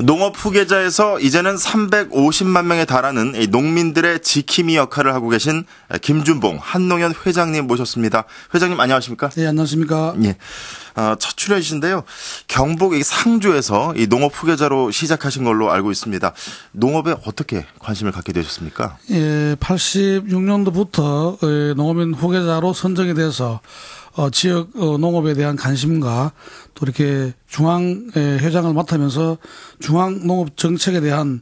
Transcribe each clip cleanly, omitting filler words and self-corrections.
농업 후계자에서 이제는 350만 명에 달하는 농민들의 지킴이 역할을 하고 계신 김준봉 한농연 회장님 모셨습니다. 회장님 안녕하십니까? 네, 안녕하십니까? 예. 첫 출연이신데요. 경북 상주에서 이 농업 후계자로 시작하신 걸로 알고 있습니다. 농업에 어떻게 관심을 갖게 되셨습니까? 예, 86년도부터 농업인 후계자로 선정이 돼서 지역 농업에 대한 관심과 또 이렇게 중앙 회장을 맡으면서 중앙 농업 정책에 대한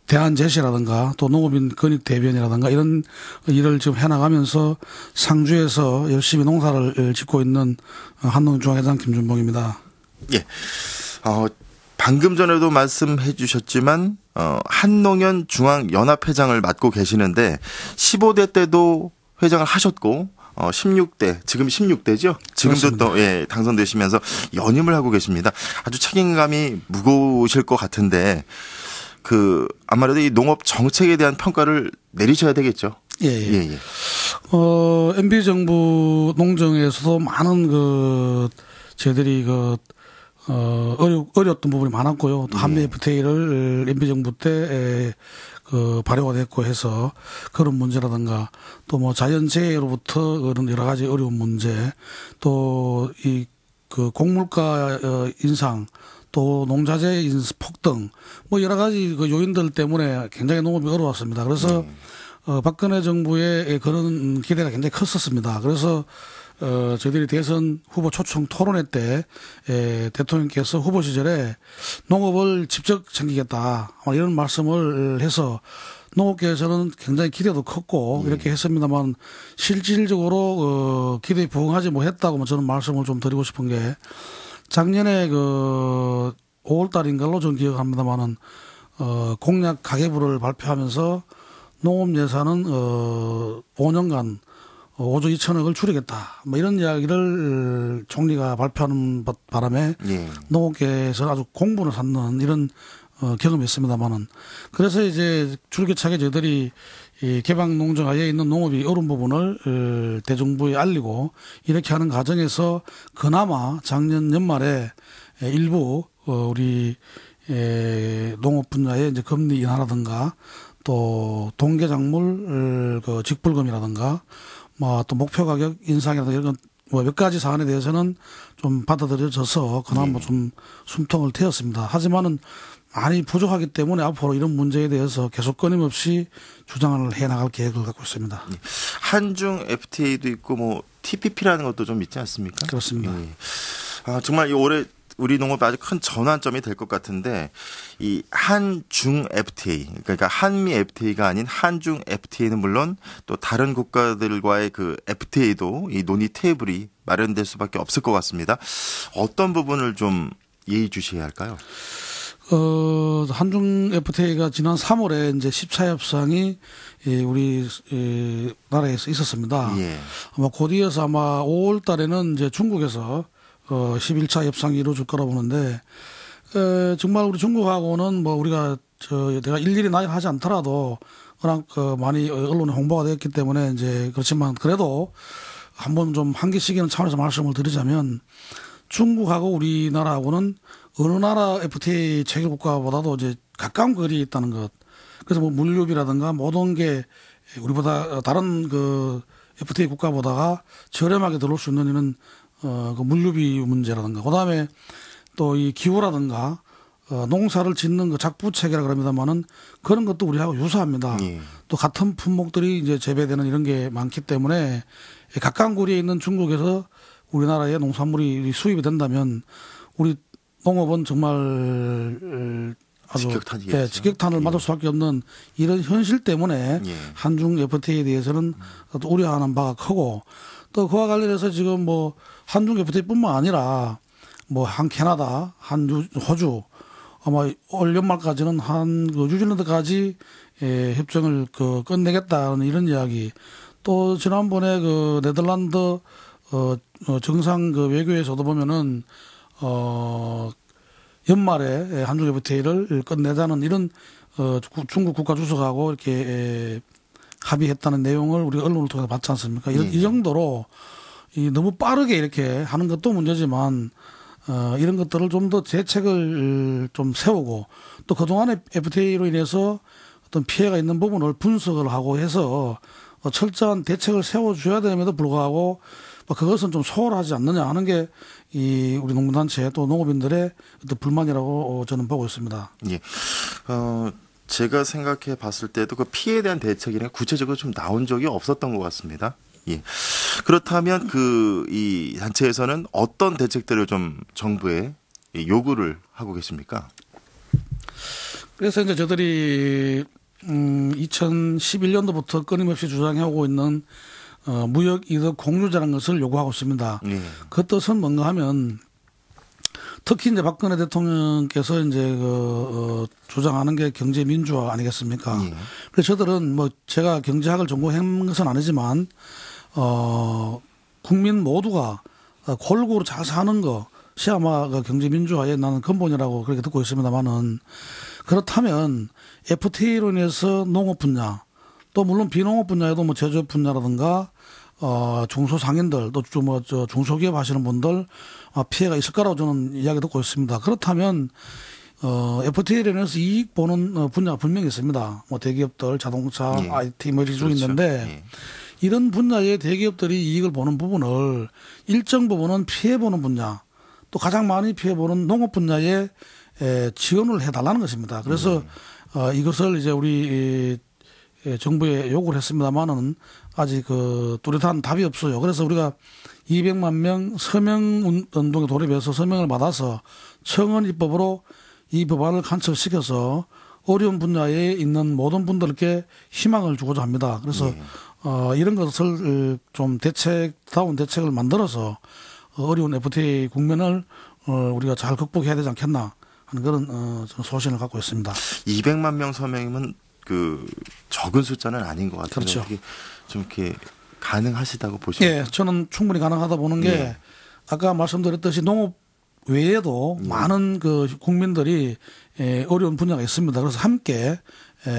대안 제시라든가 또 농업인 건익 대변이라든가 이런 일을 지금 해나가면서 상주에서 열심히 농사를 짓고 있는 한농 중앙회장 김준봉입니다. 예. 방금 전에도 말씀해 주셨지만 한농연 중앙연합회장을 맡고 계시는데 15대 때도 회장을 하셨고 16대, 지금 16대죠? 지금도 또, 예, 당선되시면서 연임을 하고 계십니다. 아주 책임감이 무거우실 것 같은데, 아무래도 이 농업 정책에 대한 평가를 내리셔야 되겠죠? 예, 예. 예, 예. MB 정부 농정에서도 많은 저희들이 어려웠던 부분이 많았고요. 또 한미 FTA를 MB 정부 때 발효가 됐고 해서 그런 문제라든가 또 뭐 자연재해로부터 그런 여러 가지 어려운 문제 또 곡물가 인상 또 농자재 폭등 뭐 여러 가지 요인들 때문에 굉장히 농업이 어려웠습니다. 그래서 박근혜 정부의 그런 기대가 굉장히 컸었습니다. 그래서 저희들이 대선 후보 초청 토론회 때 대통령께서 후보 시절에 농업을 직접 챙기겠다 이런 말씀을 해서 농업계에서는 굉장히 기대도 컸고 이렇게 했습니다만 실질적으로 기대에 부응하지 못했다고 저는 말씀을 좀 드리고 싶은 게 작년에 5월 달인가로 저는 기억합니다만은 공약 가계부를 발표하면서 농업 예산은 5년간 5조 2천억을 줄이겠다. 뭐 이런 이야기를 총리가 발표하는 바람에 농업계에서 아주 공분을 샀는 이런 경험이 있습니다만은 그래서 이제 줄기차게 저희들이 이 개방 농정하에 있는 농업이 어려운 부분을 대정부에 알리고 이렇게 하는 과정에서 그나마 작년 연말에 일부 우리 농업 분야의 이제 금리 인하라든가 또 동계작물 직불금이라든가 뭐 또 목표 가격 인상이라든가 이런 뭐 몇 가지 사안에 대해서는 좀 받아들여져서 그나마 좀 숨통을 트였습니다. 하지만은 많이 부족하기 때문에 앞으로 이런 문제에 대해서 계속 끊임없이 주장을 해나갈 계획을 갖고 있습니다. 한중 FTA도 있고 뭐 TPP라는 것도 좀 있지 않습니까? 그렇습니다. 정말 올해 우리 농업에 아주 큰 전환점이 될 것 같은데 이 한중 FTA 그러니까 한미 FTA가 아닌 한중 FTA는 물론 또 다른 국가들과의 FTA도 이 논의 테이블이 마련될 수밖에 없을 것 같습니다. 어떤 부분을 좀 예의주시해야 할까요? 한중 FTA가 지난 3월에 이제 10차 협상이 우리 나라에서 있었습니다. 예. 아마 곧 이어서 아마 5월 달에는 이제 중국에서 11차 협상이 이루어질 거라 보는데 정말 우리 중국하고는 뭐 우리가 내가 일일이 나열하지 않더라도 워낙 많이 언론에 홍보가 되었기 때문에 이제 그렇지만 그래도 한번 좀 한기시기는 차원에서 말씀을 드리자면 중국하고 우리나라하고는 어느 나라 FTA 체결 국가보다도 이제 가까운 거리에 있다는 것. 그래서 뭐 물류비라든가 모든 게 우리보다 다른 FTA 국가보다가 저렴하게 들어올 수 있는 이런 물류비 문제라든가 그다음에 또 이 기후라든가 농사를 짓는 작부 체계라 그럽니다만은 그런 것도 우리하고 유사합니다. 또 같은 품목들이 이제 재배되는 이런 게 많기 때문에 가까운 거리에 있는 중국에서 우리나라의 농산물이 수입이 된다면 우리 농업은 정말 아주 직격탄을 맞을 수밖에 없는 이런 현실 때문에 한중 FTA에 대해서는 또 우려하는 바가 크고 또 그와 관련해서 지금 뭐 한중 FTA뿐만 아니라 뭐 캐나다, 호주 아마 올 연말까지는 뉴질랜드까지 협정을 끝내겠다는 이런 이야기 또 지난번에 네덜란드 정상 외교에서도 보면은 연말에 한중 FTA를 끝내자는 이런 중국 국가 주석하고 이렇게 합의했다는 내용을 우리가 언론을 통해서 봤지 않습니까? 이 정도로 너무 빠르게 이렇게 하는 것도 문제지만 이런 것들을 좀 더 대책을 좀 세우고 또 그동안에 FTA로 인해서 어떤 피해가 있는 부분을 분석을 하고 해서 철저한 대책을 세워줘야 됨에도 불구하고 그것은 좀 소홀하지 않느냐 하는 게 이 우리 농민단체 또 농업인들의 어떤 불만이라고 저는 보고 있습니다. 예. 제가 생각해 봤을 때도 그 피해에 대한 대책이나 구체적으로 좀 나온 적이 없었던 것 같습니다. 예. 그렇다면 이 단체에서는 어떤 대책들을 좀 정부에 요구를 하고 계십니까? 그래서 이제 저들이 2011년도부터 끊임없이 주장해오고 있는 무역 이득 공유자라는 것을 요구하고 있습니다. 예. 그 뜻은 뭔가 하면 특히 이제 박근혜 대통령께서 이제 주장하는 게 경제 민주화 아니겠습니까? 예. 그래서 저들은 뭐 제가 경제학을 전공한 것은 아니지만 국민 모두가 골고루 잘 사는 것이 아마 경제 민주화의 나는 근본이라고 그렇게 듣고 있습니다만은 그렇다면 FTA로 인해서 농업 분야 또 물론 비농업 분야에도 뭐 제조업 분야라든가 중소상인들 또 중소기업 하시는 분들 피해가 있을 거라고 저는 이야기 듣고 있습니다. 그렇다면 FTA로 인해서 이익 보는 분야가 분명히 있습니다. 뭐 대기업들, 자동차, 예. IT 뭐 이런 쭉 그렇죠. 있는데 예. 이런 분야의 대기업들이 이익을 보는 부분을 일정 부분은 피해 보는 분야 또 가장 많이 피해 보는 농업 분야에 지원을 해달라는 것입니다. 그래서 이것을 이제 우리 정부에 요구를 했습니다만은 아직 뚜렷한 답이 없어요. 그래서 우리가 200만 명 서명 운동에 돌입해서 서명을 받아서 청원 입법으로 이 법안을 간철시켜서 어려운 분야에 있는 모든 분들께 희망을 주고자 합니다. 그래서 이런 것을 좀 대책다운 대책을 만들어서 어려운 FTA 국면을 우리가 잘 극복해야 되지 않겠나 하는 그런 저는 소신을 갖고 있습니다. 200만 명 서명이면 적은 숫자는 아닌 것 같아요. 그렇죠. 좀 이렇게 가능하시다고 보십니까? 예, 저는 충분히 가능하다 보는 게 예. 아까 말씀드렸듯이 농업 외에도 많은 국민들이 어려운 분야가 있습니다. 그래서 함께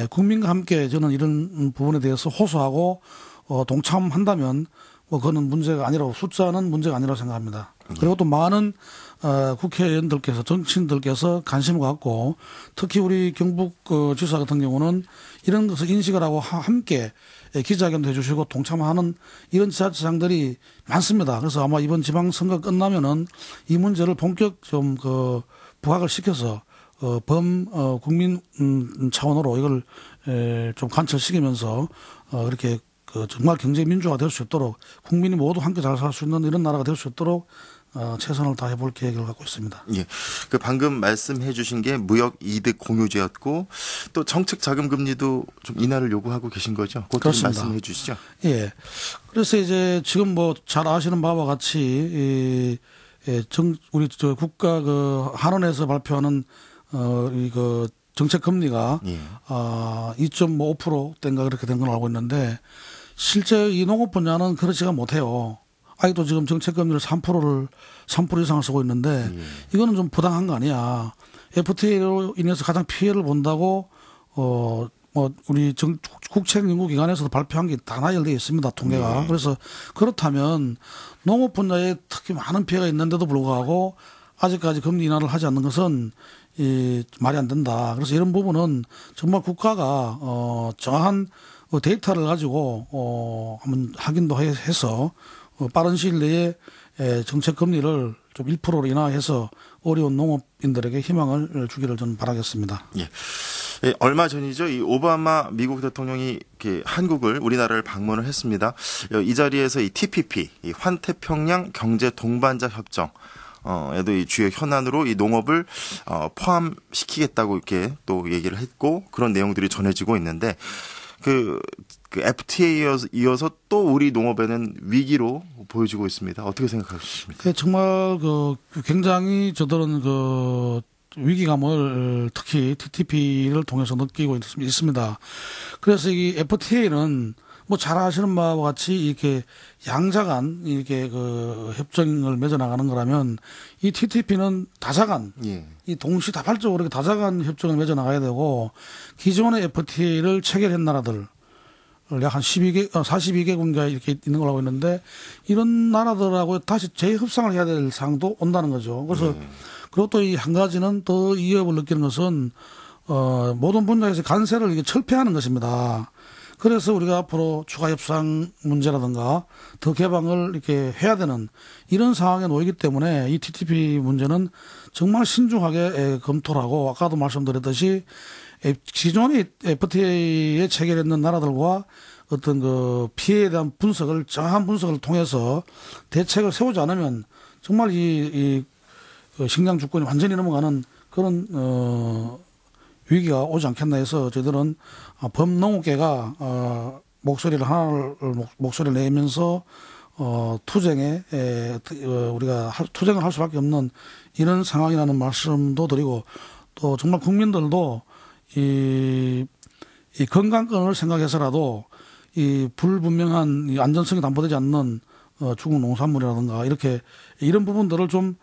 국민과 함께 저는 이런 부분에 대해서 호소하고 동참한다면 뭐 그거는 문제가 아니라고 숫자는 문제가 아니라고 생각합니다. 그리고 또 많은 국회의원들께서 정치인들께서 관심을 갖고 특히 우리 경북 지사 같은 경우는 이런 것을 인식을 하고 함께 기자회견도 해주시고 동참하는 이런 지자체장들이 많습니다. 그래서 아마 이번 지방선거 끝나면은 이 문제를 본격 좀 부각을 시켜서 국민 차원으로 이걸 좀 관철시키면서 이렇게 정말 경제 민주화가 될 수 있도록 국민이 모두 함께 잘 살 수 있는 이런 나라가 될 수 있도록 최선을 다해 볼 계획을 갖고 있습니다. 예. 방금 말씀해 주신 게 무역 이득 공유제였고 또 정책 자금 금리도 좀 인하를 요구하고 계신 거죠? 그것도 좀 말씀해 주시죠. 예. 그래서 이제 지금 뭐 잘 아시는 바와 같이 우리 국가 한원에서 발표하는 정책 금리가 2.5%대인가 그렇게 된 걸 알고 있는데 실제 이 농업 분야는 그렇지가 못해요. 아직도 지금 정책 금리를 3% 이상을 쓰고 있는데 이거는 좀 부당한 거 아니야. FTA로 인해서 가장 피해를 본다고 뭐 우리 국책연구기관에서도 발표한 게 다 나열되어 있습니다. 통계가. 그래서 그렇다면 농업 분야에 특히 많은 피해가 있는데도 불구하고 아직까지 금리 인하를 하지 않는 것은 말이 안 된다. 그래서 이런 부분은 정말 국가가 정확한 데이터를 가지고 한번 확인도 해서 빠른 시일 내에 정책 금리를 좀 1%로 인하해서 어려운 농업인들에게 희망을 주기를 저는 바라겠습니다. 예. 얼마 전이죠. 이 오바마 미국 대통령이 한국을 우리나라를 방문을 했습니다. 이 자리에서 이 TPP, 이 환태평양 경제 동반자 협정 에도 이 주요 현안으로 이 농업을 포함시키겠다고 이렇게 또 얘기를 했고 그런 내용들이 전해지고 있는데 그 FTA에 이어서 또 우리 농업에는 위기로 보여지고 있습니다. 어떻게 생각하십니까? 정말 굉장히 저들은 위기감을 특히 TPP를 통해서 느끼고 있습니다. 그래서 이 FTA는 뭐 잘 아시는 바와 같이 이렇게 양자간 이렇게 협정을 맺어 나가는 거라면 이 TPP는 다자간 이 동시다발적으로 이렇게 다자간 협정을 맺어 나가야 되고 기존의 FTA를 체결한 나라들 약 한 42개국인가 이렇게 있는 걸로 알고 있는데 이런 나라들하고 다시 재협상을 해야 될 상황도 온다는 거죠. 그래서 그리고 또 이 한 가지는 더 위협을 느끼는 것은 모든 분야에서 관세를 이게 철폐하는 것입니다. 그래서 우리가 앞으로 추가 협상 문제라든가 더 개방을 이렇게 해야 되는 이런 상황에 놓이기 때문에 이 TPP 문제는 정말 신중하게 검토를 하고 아까도 말씀드렸듯이 기존의 FTA에 체결했는 나라들과 어떤 그 피해에 대한 분석을 정확한 분석을 통해서 대책을 세우지 않으면 정말 이 식량 주권이 완전히 넘어가는 그런 위기가 오지 않겠나 해서 저희들은 범농업계가 목소리를 내면서 투쟁에 우리가 투쟁을 할 수밖에 없는 이런 상황이라는 말씀도 드리고 또 정말 국민들도 이 건강권을 생각해서라도 이 불분명한 이 안전성이 담보되지 않는 중국 농산물이라든가 이렇게 이런 부분들을 좀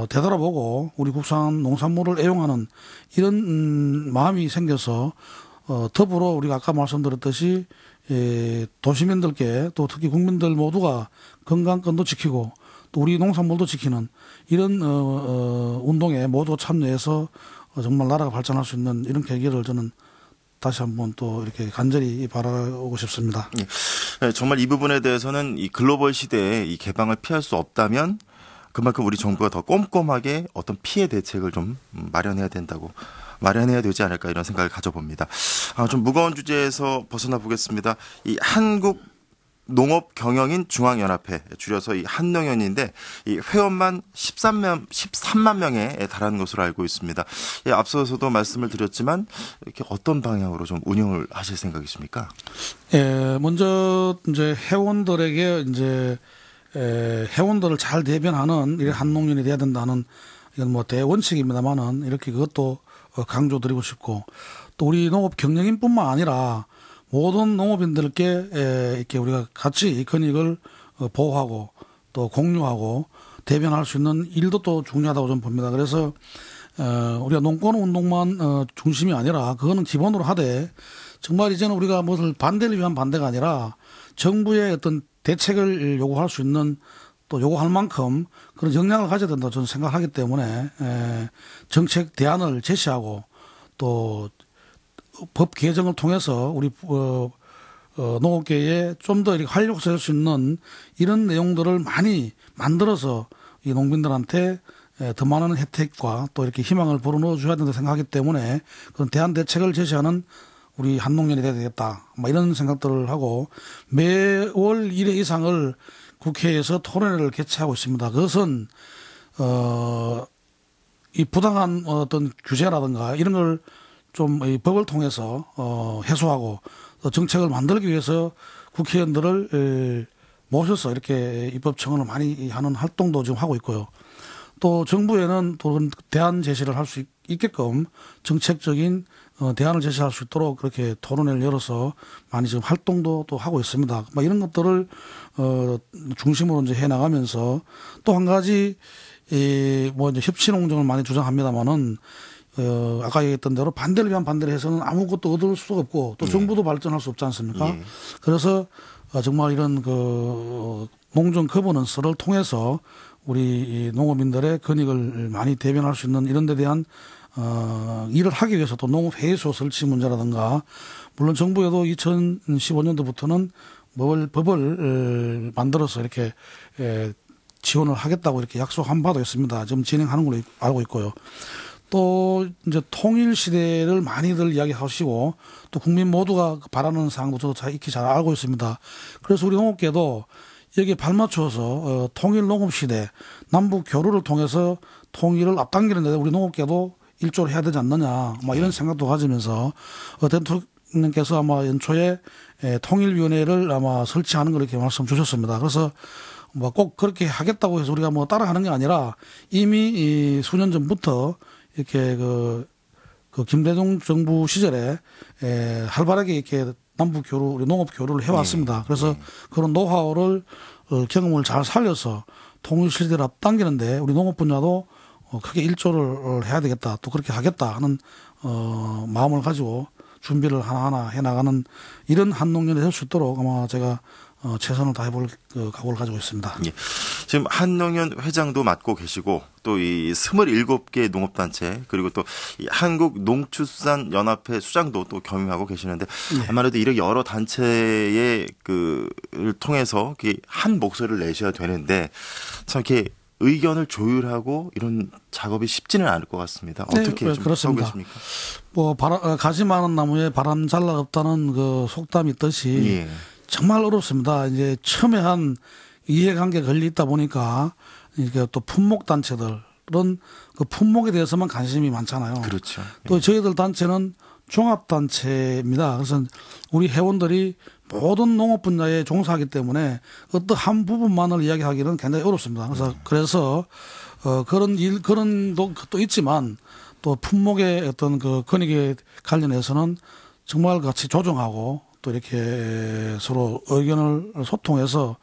되돌아보고 우리 국산 농산물을 애용하는 이런 마음이 생겨서 더불어 우리가 아까 말씀드렸듯이 도시민들께 또 특히 국민들 모두가 건강권도 지키고 또 우리 농산물도 지키는 이런 운동에 모두 참여해서 정말 나라가 발전할 수 있는 이런 계기를 저는 다시 한번 또 이렇게 간절히 바라고 싶습니다. 네, 정말 이 부분에 대해서는 이 글로벌 시대에 이 개방을 피할 수 없다면 그만큼 우리 정부가 더 꼼꼼하게 어떤 피해 대책을 좀 마련해야 되지 않을까 이런 생각을 가져봅니다. 좀 무거운 주제에서 벗어나 보겠습니다. 이 한국 농업경영인 중앙연합회 줄여서 이 한농연인데 이 회원만 13만 명에 달하는 것으로 알고 있습니다. 예, 앞서서도 말씀을 드렸지만 이렇게 어떤 방향으로 좀 운영을 하실 생각이십니까? 예, 먼저 이제 회원들에게 이제 회원들을 잘 대변하는 이런 한농연이 돼야 된다는 이건 뭐 대원칙입니다만은 이렇게 그것도 강조드리고 싶고 또 우리 농업 경영인뿐만 아니라 모든 농업인들께 이렇게 우리가 같이 이 권익을 보호하고 또 공유하고 대변할 수 있는 일도 또 중요하다고 좀 봅니다. 그래서 우리가 농권 운동만 중심이 아니라 그거는 기본으로 하되 정말 이제는 우리가 무엇을 반대를 위한 반대가 아니라 정부의 어떤 대책을 요구할 수 있는 또 요구할 만큼 그런 역량을 가져야 된다고 저는 생각하기 때문에 정책 대안을 제시하고 또 법 개정을 통해서 우리 농업계에 좀 더 이렇게 활력소할 수 있는 이런 내용들을 많이 만들어서 이 농민들한테 더 많은 혜택과 또 이렇게 희망을 불어넣어 줘야 된다고 생각하기 때문에 그런 대안 대책을 제시하는 우리 한농연이 돼야 되겠다. 이런 생각들을 하고 매월 1회 이상을 국회에서 토론회를 개최하고 있습니다. 그것은 이 부당한 어떤 규제라든가 이런 걸 좀 법을 통해서 해소하고 정책을 만들기 위해서 국회의원들을 모셔서 이렇게 입법 청원을 많이 하는 활동도 지금 하고 있고요. 또 정부에는 또 대안 제시를 할 수 있게끔 정책적인 대안을 제시할 수 있도록 그렇게 토론회를 열어서 많이 지금 활동도 또 하고 있습니다. 이런 것들을 중심으로 이제 해 나가면서 또 한 가지 뭐 이제 협치농정을 많이 주장합니다만은 아까 얘기했던 대로 반대를 위한 반대를 해서는 아무것도 얻을 수가 없고 또 정부도 발전할 수 없지 않습니까? 그래서 정말 이런 그 농정 거버넌스를 통해서 우리 농업인들의 권익을 많이 대변할 수 있는 이런 데 대한 일을 하기 위해서 또 농업회의소 설치 문제라든가 물론 정부에도 2015년도부터는 법을 만들어서 이렇게 지원을 하겠다고 이렇게 약속한 바도 있습니다. 지금 진행하는 걸로 알고 있고요. 또 이제 통일 시대를 많이들 이야기하시고 또 국민 모두가 바라는 사항도 저도 익히 잘 알고 있습니다. 그래서 우리 농업계도 여기에 발맞춰서 통일 농업 시대 남북 교류를 통해서 통일을 앞당기는 데 우리 농업계도 일조를 해야 되지 않느냐 이런 생각도 가지면서 대통령께서 아마 연초에 통일위원회를 아마 설치하는 걸 이렇게 말씀 주셨습니다. 그래서 꼭 그렇게 하겠다고 해서 우리가 따라하는 게 아니라 이미 수년 전부터 이렇게 그 김대중 정부 시절에 활발하게 이렇게 남북 교류, 우리 농업 교류를 해왔습니다. 그래서 그런 노하우를 경험을 잘 살려서 통일 시대를 앞당기는데 우리 농업 분야도 크게 일조를 해야 되겠다, 또 그렇게 하겠다 하는 마음을 가지고 준비를 하나하나 해나가는 이런 한농연이 될 수 있도록 아마 제가 최선을 다해볼 각오를 가지고 있습니다. 예. 지금 한농연 회장도 맡고 계시고 또 이 27개 농업단체 그리고 또 이 한국농축산연합회 수장도 또 겸임하고 계시는데 아무래도 이렇게 여러 단체의 그를 통해서 한 목소리를 내셔야 되는데 참 이렇게 의견을 조율하고 이런 작업이 쉽지는 않을 것 같습니다. 어떻게 네, 좀 그렇습니다. 하고 계십니까? 뭐 가지 많은 나무에 바람 잘라 없다는 그 속담이 있듯이 예. 정말 어렵습니다. 이제 첨예한 이해관계가 걸려 있다 보니까 이게 또 품목 단체들은 그 품목에 대해서만 관심이 많잖아요. 그렇죠. 또 저희들 단체는 종합단체입니다. 그래서 우리 회원들이 모든 농업 분야에 종사하기 때문에 어떤 한 부분만을 이야기하기는 굉장히 어렵습니다. 그래서 그런 것도 있지만 또 품목의 어떤 그 권익에 관련해서는 정말 같이 조정하고 또 이렇게 서로 의견을 소통해서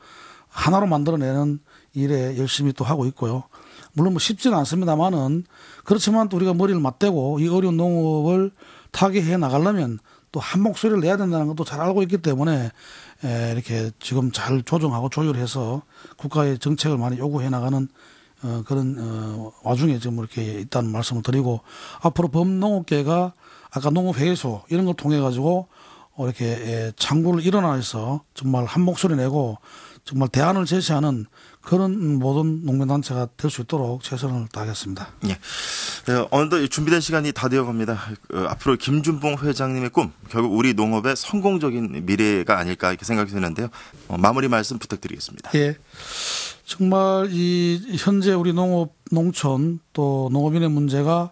하나로 만들어내는 일에 열심히 또 하고 있고요. 물론 뭐 쉽지는 않습니다만은 그렇지만 또 우리가 머리를 맞대고 이 어려운 농업을 타개해 나가려면 또 한 목소리를 내야 된다는 것도 잘 알고 있기 때문에 이렇게 지금 잘 조정하고 조율해서 국가의 정책을 많이 요구해 나가는 그런 와중에 지금 이렇게 있다는 말씀을 드리고 앞으로 범농업계가 아까 농업회의소 이런 걸 통해 가지고 이렇게 창구를 일어나서 정말 한 목소리 내고 정말 대안을 제시하는 그런 모든 농민단체가 될 수 있도록 최선을 다하겠습니다. 예. 어느덧 준비된 시간이 다 되어갑니다. 앞으로 김준봉 회장님의 꿈, 결국 우리 농업의 성공적인 미래가 아닐까 이렇게 생각이 드는데요. 마무리 말씀 부탁드리겠습니다. 예. 정말 이 현재 우리 농업, 농촌 또 농업인의 문제가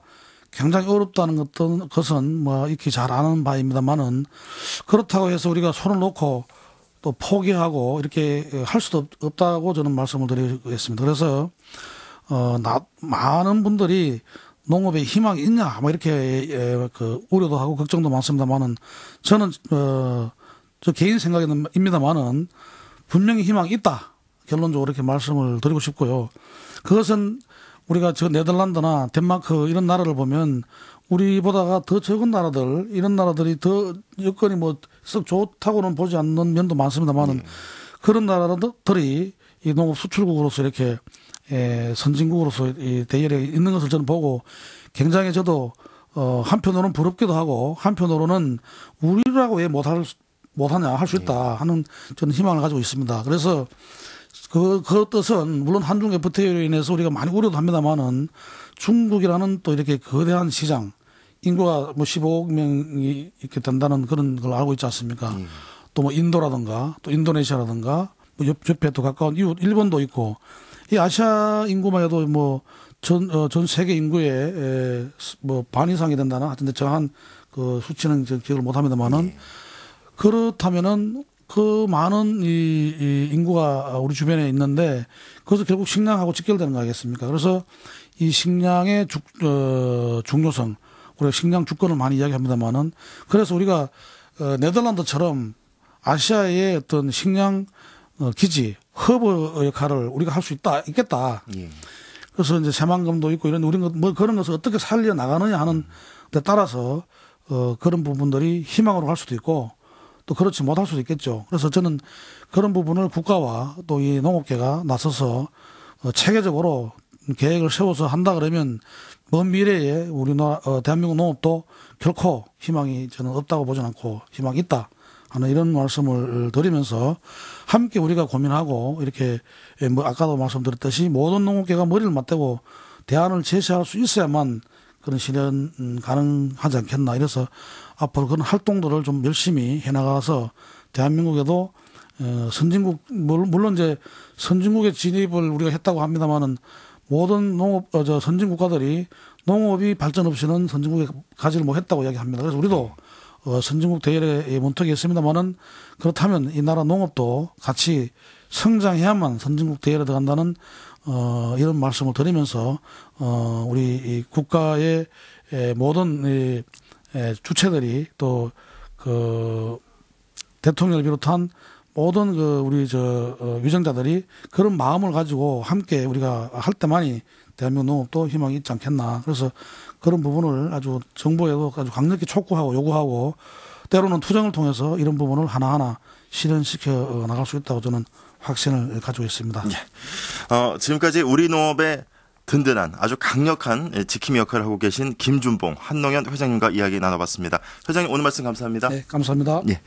굉장히 어렵다는 것은 뭐 익히 잘 아는 바입니다만은 그렇다고 해서 우리가 손을 놓고 또 포기하고 이렇게 할 수도 없다고 저는 말씀을 드리겠습니다. 그래서 많은 분들이 농업에 희망이 있냐 뭐 이렇게 우려도 하고 걱정도 많습니다만은 저는 저 개인 생각입니다만은 분명히 희망이 있다. 결론적으로 이렇게 말씀을 드리고 싶고요. 그것은 우리가 저 네덜란드나 덴마크 이런 나라를 보면 우리보다가 더 적은 나라들 이런 나라들이 더 여건이 뭐 썩 좋다고는 보지 않는 면도 많습니다만은 그런 나라들이 이 농업 수출국으로서 이렇게 선진국으로서 이 대열에 있는 것을 저는 보고 굉장히 저도 한편으로는 부럽기도 하고 한편으로는 우리라고 왜 못하냐 할 수 있다 하는 저는 희망을 가지고 있습니다. 그래서 그 뜻은 물론 한중 FTA로 인해서 우리가 많이 우려도 합니다만은 중국이라는 또 이렇게 거대한 시장 인구가 뭐 15억 명이 이렇게 된다는 그런 걸 알고 있지 않습니까? 또 뭐 인도라든가 또 인도네시아라든가 뭐 옆에 또 가까운 이웃 일본도 있고 이 아시아 인구만 해도 뭐 전 세계 인구의 뭐 반 이상이 된다나 하여튼 정한 그 수치는 기억을 못 합니다만은 그렇다면은 그 많은 이 인구가 우리 주변에 있는데 그것은 결국 식량하고 직결되는 거 아니겠습니까? 그래서 이 식량의 중요성, 우리가 식량 주권을 많이 이야기합니다만은 그래서 우리가 네덜란드처럼 아시아의 어떤 식량 기지, 허브 역할을 우리가 할 수 있겠다. 예. 그래서 이제 새만금도 있고 이런 우리 뭐 그런 것을 어떻게 살려 나가느냐 하는 데 따라서 그런 부분들이 희망으로 갈 수도 있고 또 그렇지 못할 수도 있겠죠. 그래서 저는 그런 부분을 국가와 또 이 농업계가 나서서 체계적으로 계획을 세워서 한다 그러면 먼 미래에 우리나라 대한민국 농업도 결코 희망이 저는 없다고 보진 않고 희망이 있다 하는 이런 말씀을 드리면서 함께 우리가 고민하고 이렇게 뭐 아까도 말씀드렸듯이 모든 농업계가 머리를 맞대고 대안을 제시할 수 있어야만 그런 실현 가능하지 않겠나 이래서 앞으로 그런 활동들을 좀 열심히 해나가서 대한민국에도 선진국 물론 이제 선진국의 진입을 우리가 했다고 합니다만은 모든 선진 국가들이 농업이 발전 없이는 선진국에 가지를 못했다고 이야기합니다. 그래서 우리도 선진국 대열에 문턱에 있습니다만은 그렇다면 이 나라 농업도 같이 성장해야만 선진국 대열에 들어간다는 이런 말씀을 드리면서 우리 이 국가의 모든 주체들이 또 그 대통령을 비롯한 모든 우리 위정자들이 그런 마음을 가지고 함께 우리가 할 때만이 대한민국 농업도 희망이 있지 않겠나. 그래서 그런 부분을 아주 정부에도 아주 강력히 촉구하고 요구하고 때로는 투쟁을 통해서 이런 부분을 하나하나 실현시켜 나갈 수 있다고 저는 확신을 가지고 있습니다. 예. 지금까지 우리 농업의 든든한 아주 강력한 지킴이 역할을 하고 계신 김준봉 한농연 회장님과 이야기 나눠봤습니다. 회장님 오늘 말씀 감사합니다. 네, 감사합니다. 예.